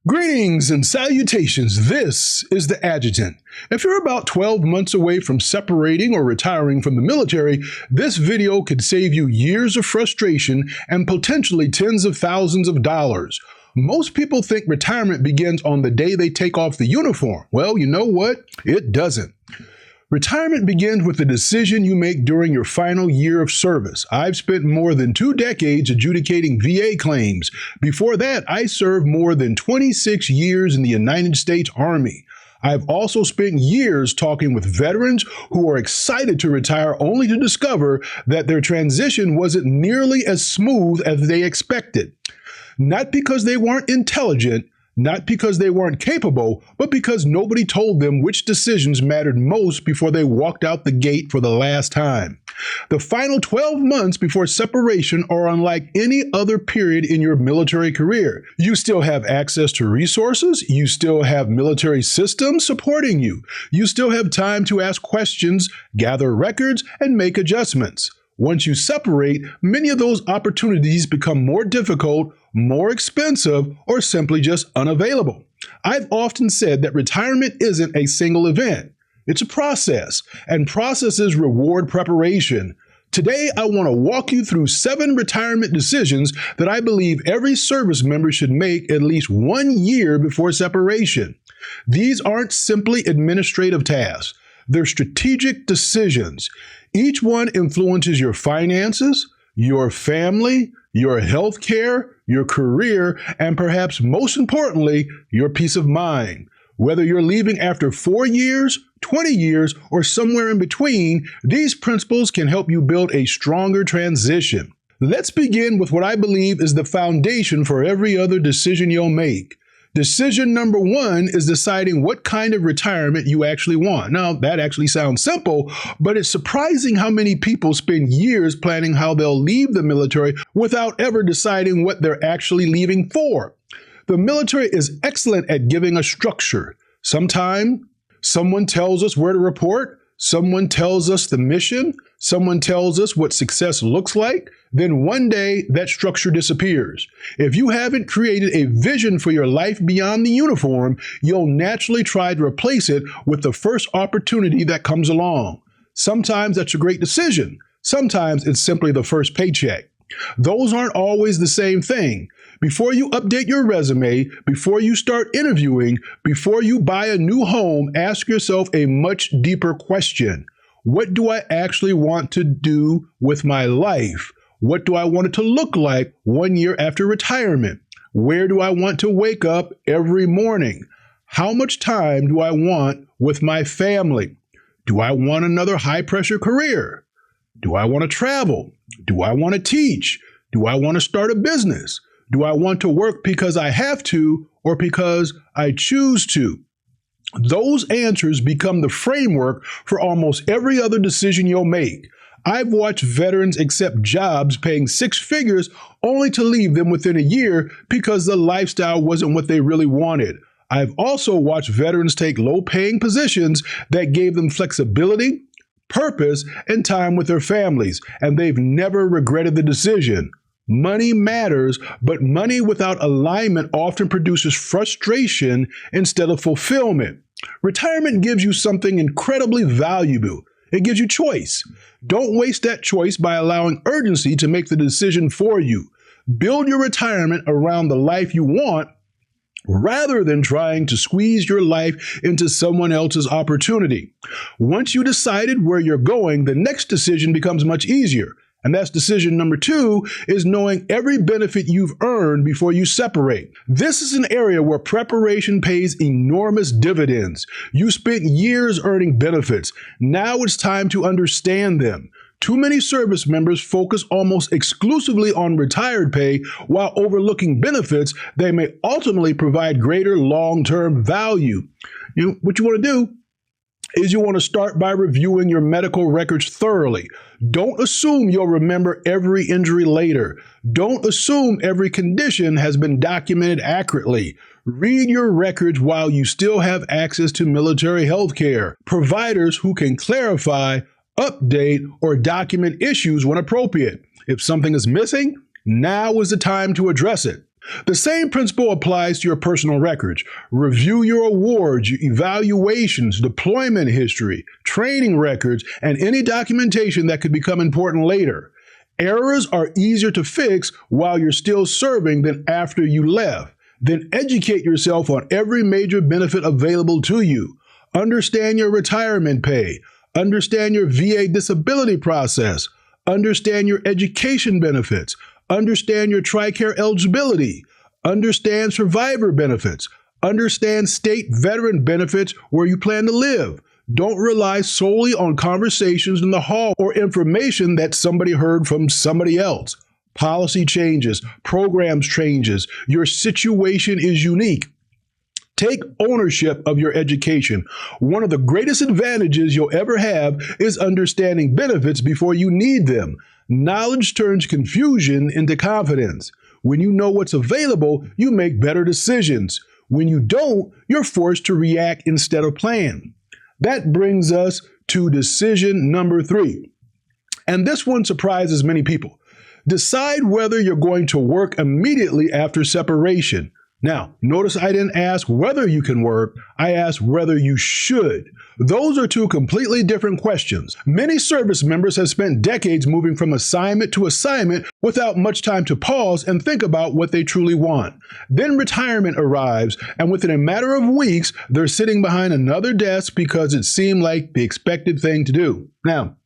Greetings and salutations. This is the Adjutant. If you're about 12 months away from separating or retiring from the military, this video could save you years of frustration and potentially tens of thousands of dollars. Most people think retirement begins on the day they take off the uniform. Well, you know what? It doesn't. Retirement begins with the decision you make during your final year of service. I've spent more than 2 decades adjudicating VA claims. Before that, I served more than 26 years in the United States Army. I've also spent years talking with veterans who are excited to retire only to discover that their transition wasn't nearly as smooth as they expected. Not because they weren't intelligent, not because they weren't capable, but because nobody told them which decisions mattered most before they walked out the gate for the last time. The final 12 months before separation are unlike any other period in your military career. You still have access to resources, you still have military systems supporting you, you still have time to ask questions, gather records, and make adjustments. Once you separate, many of those opportunities become more difficult, more expensive, or simply just unavailable. I've often said that retirement isn't a single event. It's a process, and processes reward preparation. Today, I want to walk you through 7 retirement decisions that I believe every service member should make at least 1 year before separation. These aren't simply administrative tasks. They're strategic decisions. Each one influences your finances, your family, your health care, your career, and perhaps most importantly, your peace of mind. Whether you're leaving after 4 years, 20 years, or somewhere in between, these principles can help you build a stronger transition. Let's begin with what I believe is the foundation for every other decision you'll make. Decision number 1 is deciding what kind of retirement you actually want. Now, that actually sounds simple, but it's surprising how many people spend years planning how they'll leave the military without ever deciding what they're actually leaving for. The military is excellent at giving a structure. Sometimes someone tells us where to report, someone tells us the mission, someone tells us what success looks like, then one day that structure disappears. If you haven't created a vision for your life beyond the uniform, you'll naturally try to replace it with the first opportunity that comes along. Sometimes that's a great decision. Sometimes it's simply the first paycheck. Those aren't always the same thing. Before you update your resume, before you start interviewing, before you buy a new home, ask yourself a much deeper question. What do I actually want to do with my life? What do I want it to look like 1 year after retirement? Where do I want to wake up every morning? How much time do I want with my family? Do I want another high-pressure career? Do I want to travel? Do I want to teach? Do I want to start a business? Do I want to work because I have to or because I choose to? Those answers become the framework for almost every other decision you'll make. I've watched veterans accept jobs paying 6 figures only to leave them within a year because the lifestyle wasn't what they really wanted. I've also watched veterans take low-paying positions that gave them flexibility, purpose, and time with their families, and they've never regretted the decision. Money matters, but money without alignment often produces frustration instead of fulfillment. Retirement gives you something incredibly valuable. It gives you choice. Don't waste that choice by allowing urgency to make the decision for you. Build your retirement around the life you want rather than trying to squeeze your life into someone else's opportunity. Once you decided where you're going, the next decision becomes much easier. And that's decision number 2 is knowing every benefit you've earned before you separate. This is an area where preparation pays enormous dividends. You spent years earning benefits. Now it's time to understand them. Too many service members focus almost exclusively on retired pay while overlooking benefits they may ultimately provide greater long-term value. What you want to do is you want to start by reviewing your medical records thoroughly. Don't assume you'll remember every injury later. Don't assume every condition has been documented accurately. Read your records while you still have access to military health care. Providers who can clarify, update, or document issues when appropriate. If something is missing, now is the time to address it. The same principle applies to your personal records. Review your awards, your evaluations, deployment history, training records, and any documentation that could become important later. Errors are easier to fix while you're still serving than after you left. Then educate yourself on every major benefit available to you. Understand your retirement pay. Understand your VA disability process. Understand your education benefits. Understand your TRICARE eligibility. Understand survivor benefits. Understand state veteran benefits where you plan to live. Don't rely solely on conversations in the hall or information that somebody heard from somebody else. Policy changes, programs changes. Your situation is unique. Take ownership of your education. One of the greatest advantages you'll ever have is understanding benefits before you need them. Knowledge turns confusion into confidence. When you know what's available, you make better decisions. When you don't, you're forced to react instead of plan. That brings us to decision number 3. And this one surprises many people. Decide whether you're going to work immediately after separation. Now, notice I didn't ask whether you can work, I asked whether you should. Those are two completely different questions. Many service members have spent decades moving from assignment to assignment without much time to pause and think about what they truly want. Then retirement arrives, and within a matter of weeks, they're sitting behind another desk because it seemed like the expected thing to do. Now,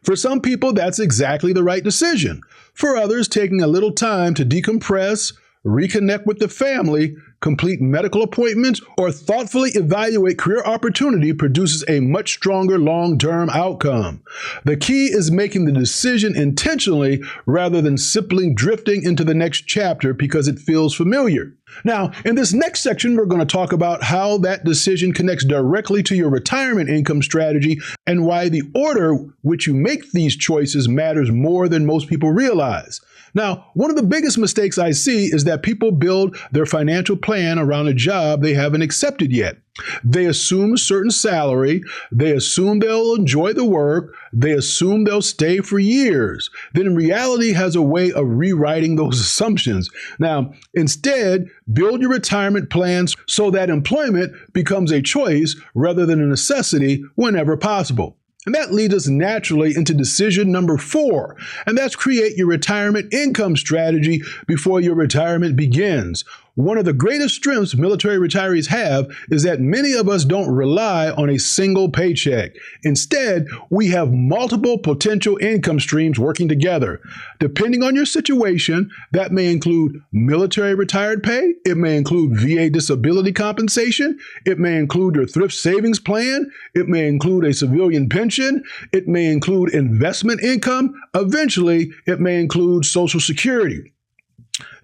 for some people, that's exactly the right decision. For others, taking a little time to decompress, reconnect with the family, complete medical appointments, or thoughtfully evaluate career opportunity produces a much stronger long-term outcome. The key is making the decision intentionally rather than simply drifting into the next chapter because it feels familiar. Now, in this next section, we're going to talk about how that decision connects directly to your retirement income strategy and why the order which you make these choices matters more than most people realize. Now, one of the biggest mistakes I see is that people build their financial plan around a job they haven't accepted yet. They assume a certain salary, they assume they'll enjoy the work, they assume they'll stay for years. Then reality has a way of rewriting those assumptions. Now, instead, build your retirement plans so that employment becomes a choice rather than a necessity whenever possible. And that leads us naturally into decision number 4, and that's create your retirement income strategy before your retirement begins. One of the greatest strengths military retirees have is that many of us don't rely on a single paycheck. Instead, we have multiple potential income streams working together. Depending on your situation, that may include military retired pay, it may include VA disability compensation, it may include your thrift savings plan, it may include a civilian pension, it may include investment income, eventually it may include Social Security.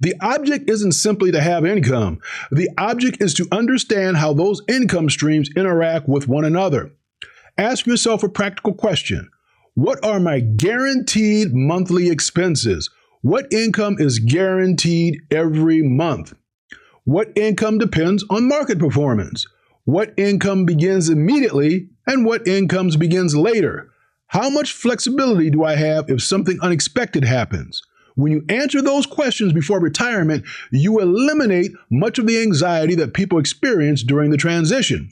The object isn't simply to have income. The object is to understand how those income streams interact with one another. Ask yourself a practical question. What are my guaranteed monthly expenses? What income is guaranteed every month? What income depends on market performance? What income begins immediately and what income begins later? How much flexibility do I have if something unexpected happens? When you answer those questions before retirement, you eliminate much of the anxiety that people experience during the transition.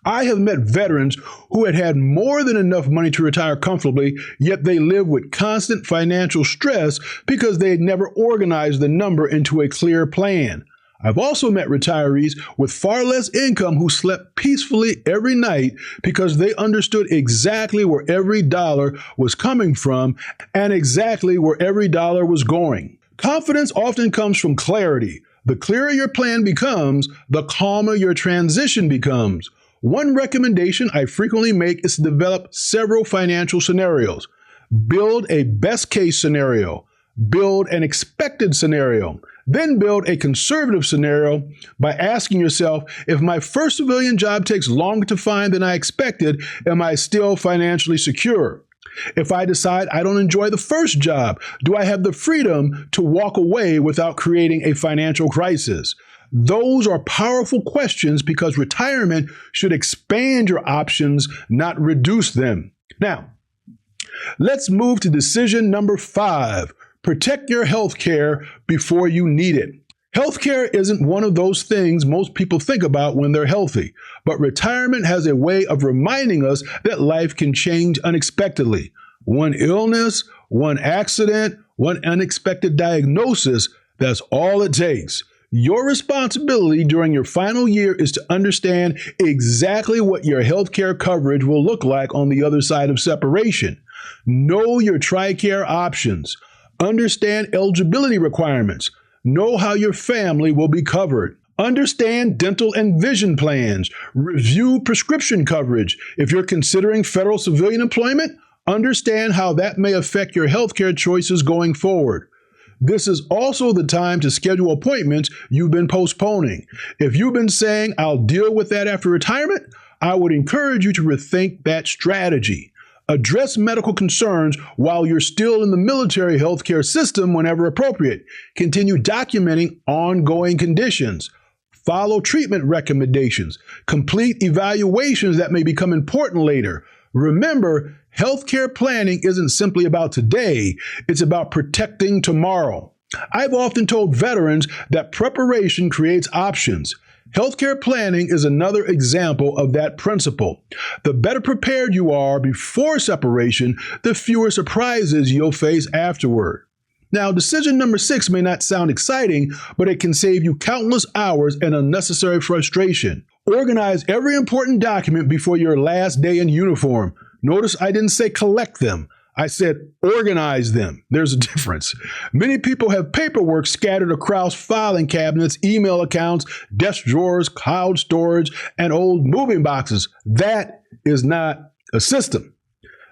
I have met veterans who had had more than enough money to retire comfortably, yet they lived with constant financial stress because they had never organized the number into a clear plan. I've also met retirees with far less income who slept peacefully every night because they understood exactly where every dollar was coming from and exactly where every dollar was going. Confidence often comes from clarity. The clearer your plan becomes, the calmer your transition becomes. One recommendation I frequently make is to develop several financial scenarios. Build a best case scenario. Build an expected scenario. Then build a conservative scenario by asking yourself, if my first civilian job takes longer to find than I expected, am I still financially secure? If I decide I don't enjoy the first job, do I have the freedom to walk away without creating a financial crisis? Those are powerful questions because retirement should expand your options, not reduce them. Now, let's move to decision number 5. Protect your health care before you need it. Healthcare isn't one of those things most people think about when they're healthy, but retirement has a way of reminding us that life can change unexpectedly. One illness, one accident, one unexpected diagnosis, that's all it takes. Your responsibility during your final year is to understand exactly what your healthcare coverage will look like on the other side of separation. Know your TRICARE options. Understand eligibility requirements. Know how your family will be covered. Understand dental and vision plans. Review prescription coverage. If you're considering federal civilian employment, understand how that may affect your healthcare choices going forward. This is also the time to schedule appointments you've been postponing. If you've been saying, I'll deal with that after retirement, I would encourage you to rethink that strategy. Address medical concerns while you're still in the military healthcare system whenever appropriate. Continue documenting ongoing conditions. Follow treatment recommendations. Complete evaluations that may become important later. Remember, healthcare planning isn't simply about today, it's about protecting tomorrow. I've often told veterans that preparation creates options. Healthcare planning is another example of that principle. The better prepared you are before separation, the fewer surprises you'll face afterward. Now, decision number 6 may not sound exciting, but it can save you countless hours and unnecessary frustration. Organize every important document before your last day in uniform. Notice I didn't say collect them. I said organize them. There's a difference. Many people have paperwork scattered across filing cabinets, email accounts, desk drawers, cloud storage, and old moving boxes. That is not a system.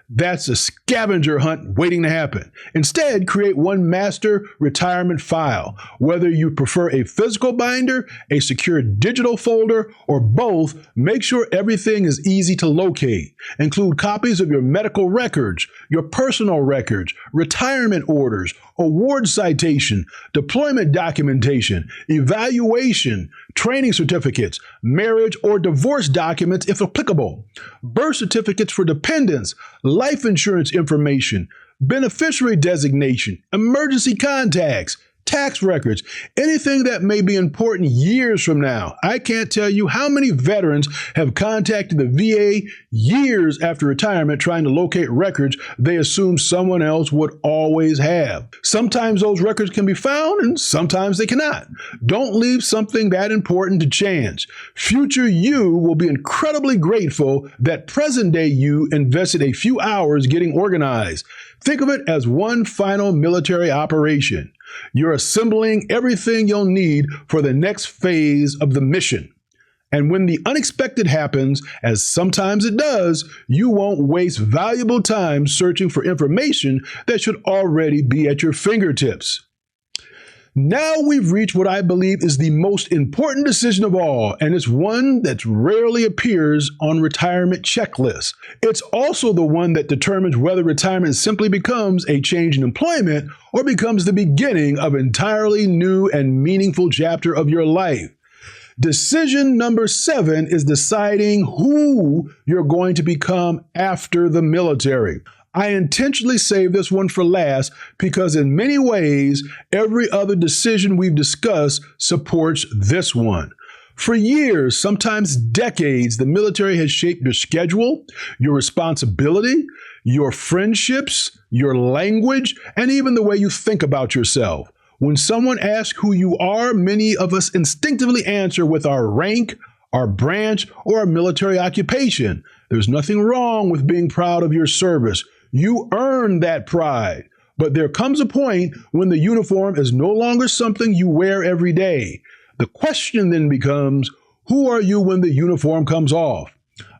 That's a scavenger hunt waiting to happen. Instead, create one master retirement file. Whether you prefer a physical binder, a secure digital folder, or both, make sure everything is easy to locate. Include copies of your medical records, your personal records, retirement orders, award citation, deployment documentation, evaluation, training certificates, marriage or divorce documents if applicable, birth certificates for dependents, life insurance information, beneficiary designation, emergency contacts, tax records, anything that may be important years from now. I can't tell you how many veterans have contacted the VA years after retirement trying to locate records they assumed someone else would always have. Sometimes those records can be found and sometimes they cannot. Don't leave something that important to chance. Future you will be incredibly grateful that present day you invested a few hours getting organized. Think of it as one final military operation. You're assembling everything you'll need for the next phase of the mission. And when the unexpected happens, as sometimes it does, you won't waste valuable time searching for information that should already be at your fingertips. Now we've reached what I believe is the most important decision of all, and it's one that rarely appears on retirement checklists. It's also the one that determines whether retirement simply becomes a change in employment or becomes the beginning of an entirely new and meaningful chapter of your life. Decision number 7 is deciding who you're going to become after the military. I intentionally saved this one for last because in many ways, every other decision we've discussed supports this one. For years, sometimes decades, the military has shaped your schedule, your responsibility, your friendships, your language, and even the way you think about yourself. When someone asks who you are, many of us instinctively answer with our rank, our branch, or our military occupation. There's nothing wrong with being proud of your service. You earn that pride. But there comes a point when the uniform is no longer something you wear every day. The question then becomes, who are you when the uniform comes off?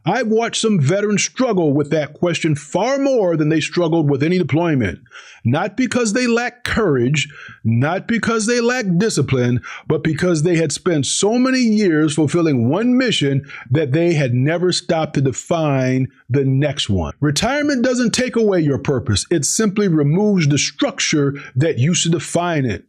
I've watched some veterans struggle with that question far more than they struggled with any deployment. Not because they lack courage, not because they lack discipline, but because they had spent so many years fulfilling one mission that they had never stopped to define the next one. Retirement doesn't take away your purpose. It simply removes the structure that used to define it.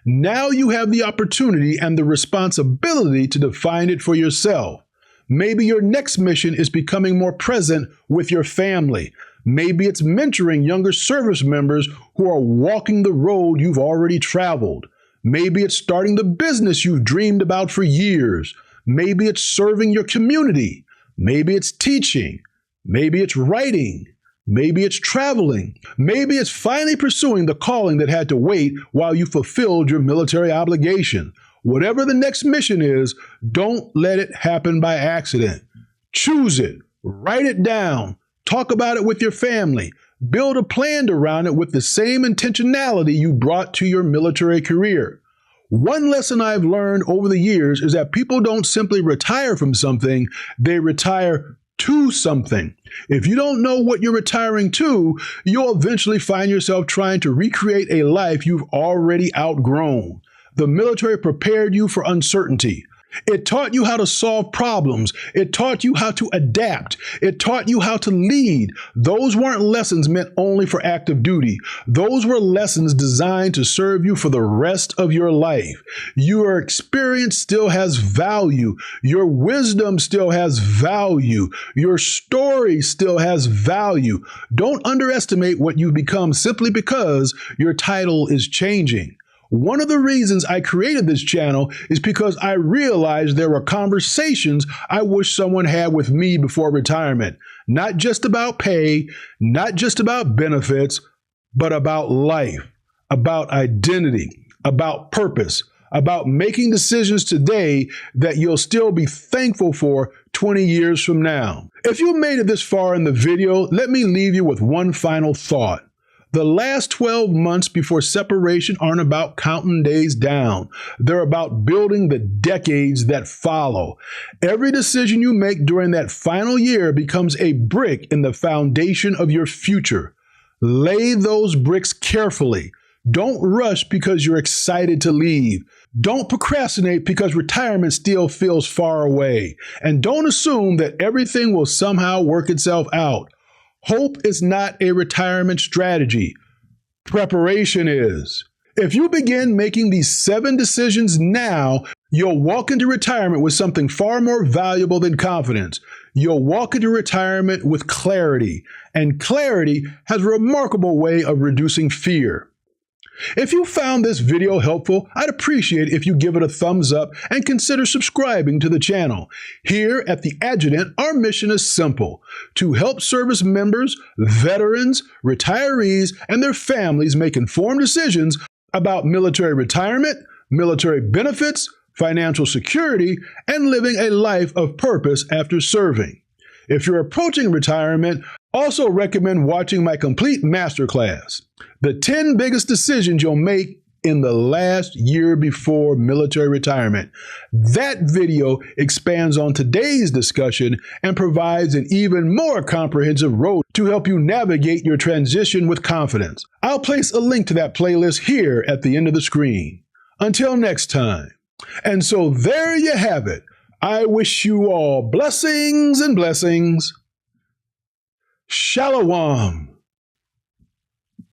Now you have the opportunity and the responsibility to define it for yourself. Maybe your next mission is becoming more present with your family. Maybe it's mentoring younger service members who are walking the road you've already traveled. Maybe it's starting the business you've dreamed about for years. Maybe it's serving your community. Maybe it's teaching. Maybe it's writing. Maybe it's traveling. Maybe it's finally pursuing the calling that had to wait while you fulfilled your military obligation. Whatever the next mission is, don't let it happen by accident. Choose it. Write it down. Talk about it with your family. Build a plan around it with the same intentionality you brought to your military career. One lesson I've learned over the years is that people don't simply retire from something, they retire to something. If you don't know what you're retiring to, you'll eventually find yourself trying to recreate a life you've already outgrown. The military prepared you for uncertainty. It taught you how to solve problems. It taught you how to adapt. It taught you how to lead. Those weren't lessons meant only for active duty. Those were lessons designed to serve you for the rest of your life. Your experience still has value. Your wisdom still has value. Your story still has value. Don't underestimate what you've become simply because your title is changing. One of the reasons I created this channel is because I realized there were conversations I wish someone had with me before retirement. Not just about pay, not just about benefits, but about life, about identity, about purpose, about making decisions today that you'll still be thankful for 20 years from now. If you made it this far in the video, let me leave you with one final thought. The last 12 months before separation aren't about counting days down. They're about building the decades that follow. Every decision you make during that final year becomes a brick in the foundation of your future. Lay those bricks carefully. Don't rush because you're excited to leave. Don't procrastinate because retirement still feels far away. And don't assume that everything will somehow work itself out. Hope is not a retirement strategy. Preparation is. If you begin making these 7 decisions now, you'll walk into retirement with something far more valuable than confidence. You'll walk into retirement with clarity, and clarity has a remarkable way of reducing fear. If you found this video helpful, I'd appreciate if you give it a thumbs up and consider subscribing to the channel. Here at the Adjutant, our mission is simple: to help service members, veterans, retirees, and their families make informed decisions about military retirement, military benefits, financial security, and living a life of purpose after serving. If you're approaching retirement, also recommend watching my complete masterclass, The 10 Biggest Decisions You'll Make in the Last Year Before Military Retirement. That video expands on today's discussion and provides an even more comprehensive road to help you navigate your transition with confidence. I'll place a link to that playlist here at the end of the screen. Until next time. And so there you have it. I wish you all blessings and blessings. Shalom.